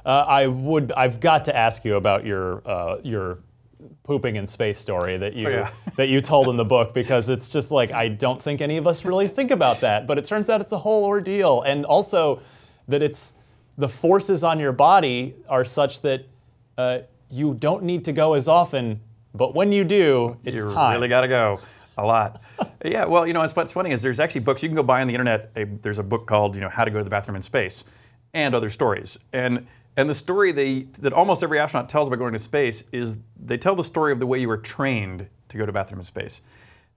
I've got to ask you about your pooping in space story that you told in the book, because it's just like, I don't think any of us really think about that, but it turns out it's a whole ordeal, and also that the forces on your body are such that you don't need to go as often, but when you do, it's time. You really got to go a lot. Yeah, well, you know, what's funny is there's actually books you can go buy on the internet. There's a book called, you know, How to Go to the Bathroom in Space, and other stories. And the story that almost every astronaut tells about going to space is they tell the story of the way you were trained to go to the bathroom in space.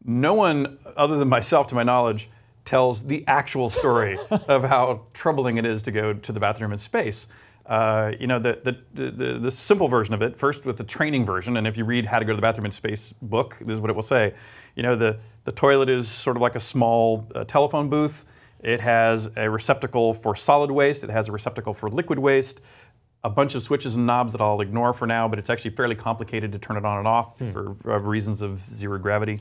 No one, other than myself, to my knowledge, tells the actual story of how troubling it is to go to the bathroom in space. You know, the simple version of it, first with the training version, and if you read How to Go to the Bathroom in Space book, this is what it will say. You know, the toilet is sort of like a small telephone booth. It has a receptacle for solid waste. It has a receptacle for liquid waste. A bunch of switches and knobs that I'll ignore for now, but it's actually fairly complicated to turn it on and off for reasons of zero gravity.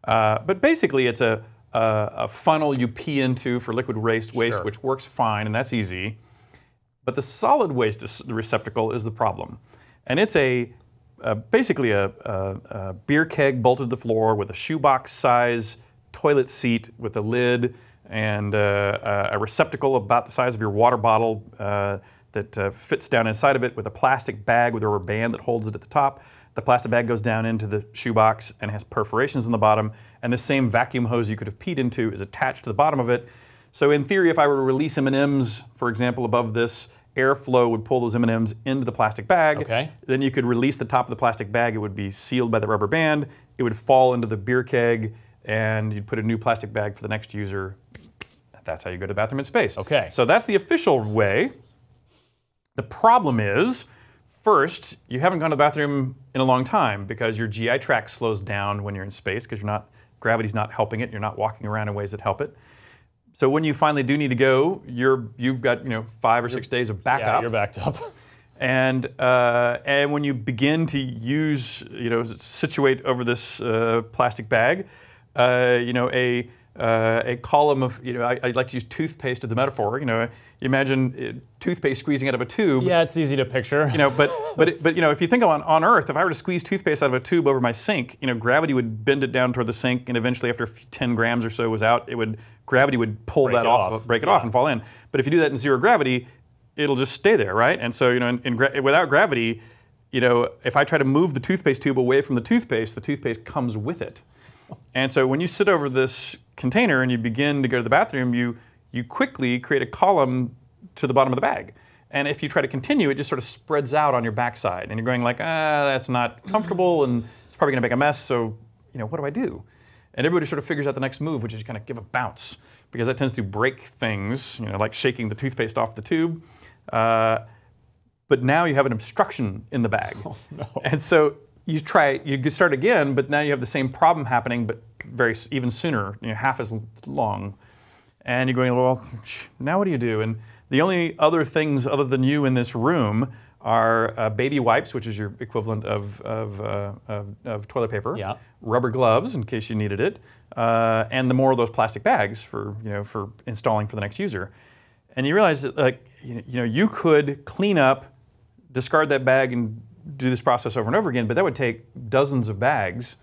But basically, it's a funnel you pee into for liquid waste, Sure. which works fine, and that's easy. But the solid waste receptacle is the problem. And it's basically a beer keg bolted to the floor with a shoebox size toilet seat with a lid and a receptacle about the size of your water bottle that fits down inside of it, with a plastic bag with a rubber band that holds it at the top. The plastic bag goes down into the shoebox and has perforations in the bottom, and the same vacuum hose you could have peed into is attached to the bottom of it. So in theory, if I were to release M&Ms, for example, above this, airflow would pull those M&Ms into the plastic bag. Okay. Then you could release the top of the plastic bag. It would be sealed by the rubber band. It would fall into the beer keg, and you'd put a new plastic bag for the next user. That's how you go to the bathroom in space. Okay. So that's the official way. The problem is, first, you haven't gone to the bathroom in a long time because your GI tract slows down when you're in space because gravity's not helping it. You're not walking around in ways that help it. So when you finally do need to go, you've got 5 or 6 days of backup. Yeah, you're backed up. And when you begin to use, situate over this plastic bag, a column of, I like to use toothpaste as the metaphor. You imagine toothpaste squeezing out of a tube. Yeah, it's easy to picture. But if you think on Earth, if I were to squeeze toothpaste out of a tube over my sink, gravity would bend it down toward the sink, and eventually, after 10 grams or so was out, gravity would pull that off, break it off, and fall in. But if you do that in zero gravity, it'll just stay there, right? And so, without gravity, if I try to move the toothpaste tube away from the toothpaste comes with it. And so when you sit over this container and you begin to go to the bathroom, you quickly create a column to the bottom of the bag. And if you try to continue, it just sort of spreads out on your backside. And you're going like, that's not comfortable, and it's probably going to make a mess, so what do I do? And everybody sort of figures out the next move, which is kind of give a bounce, because that tends to break things, like shaking the toothpaste off the tube. But now you have an obstruction in the bag. Oh, no. And so you start again, but now you have the same problem happening, but even sooner, half as long. And you're going, well, now what do you do? And the only other things other than you in this room are baby wipes, which is your equivalent of toilet paper, yeah. Rubber gloves in case you needed it, and the more of those plastic bags for installing for the next user. And you realize that you could clean up, discard that bag, and do this process over and over again, but that would take dozens of bags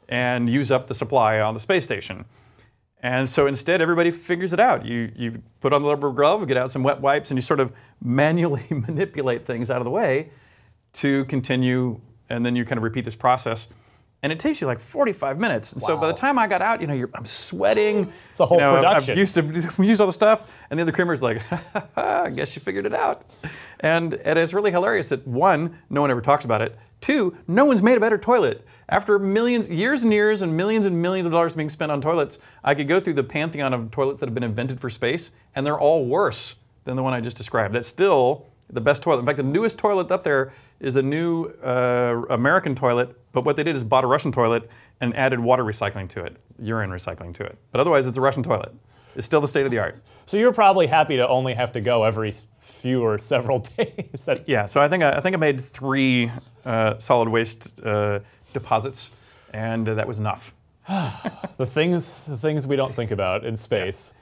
and use up the supply on the space station. And so instead, everybody figures it out. You put on the rubber glove, get out some wet wipes, and you sort of manually manipulate things out of the way to continue, and then you kind of repeat this process. And it takes you like 45 minutes. And so by the time I got out, I'm sweating. It's a whole production. I've used all the stuff, and the other crewmember's like, I guess you figured it out. And it's really hilarious that, one, no one ever talks about it. Two, no one's made a better toilet. After years and years and millions of dollars being spent on toilets, I could go through the pantheon of toilets that have been invented for space, and they're all worse than the one I just described. That's still the best toilet. In fact, the newest toilet up there is a new American toilet, but what they did is bought a Russian toilet and added water recycling to it, urine recycling to it. But otherwise, it's a Russian toilet. It's still the state of the art. So you're probably happy to only have to go every few or several days. Yeah, so I think I made 3 solid waste deposits, and that was enough. The things we don't think about in space.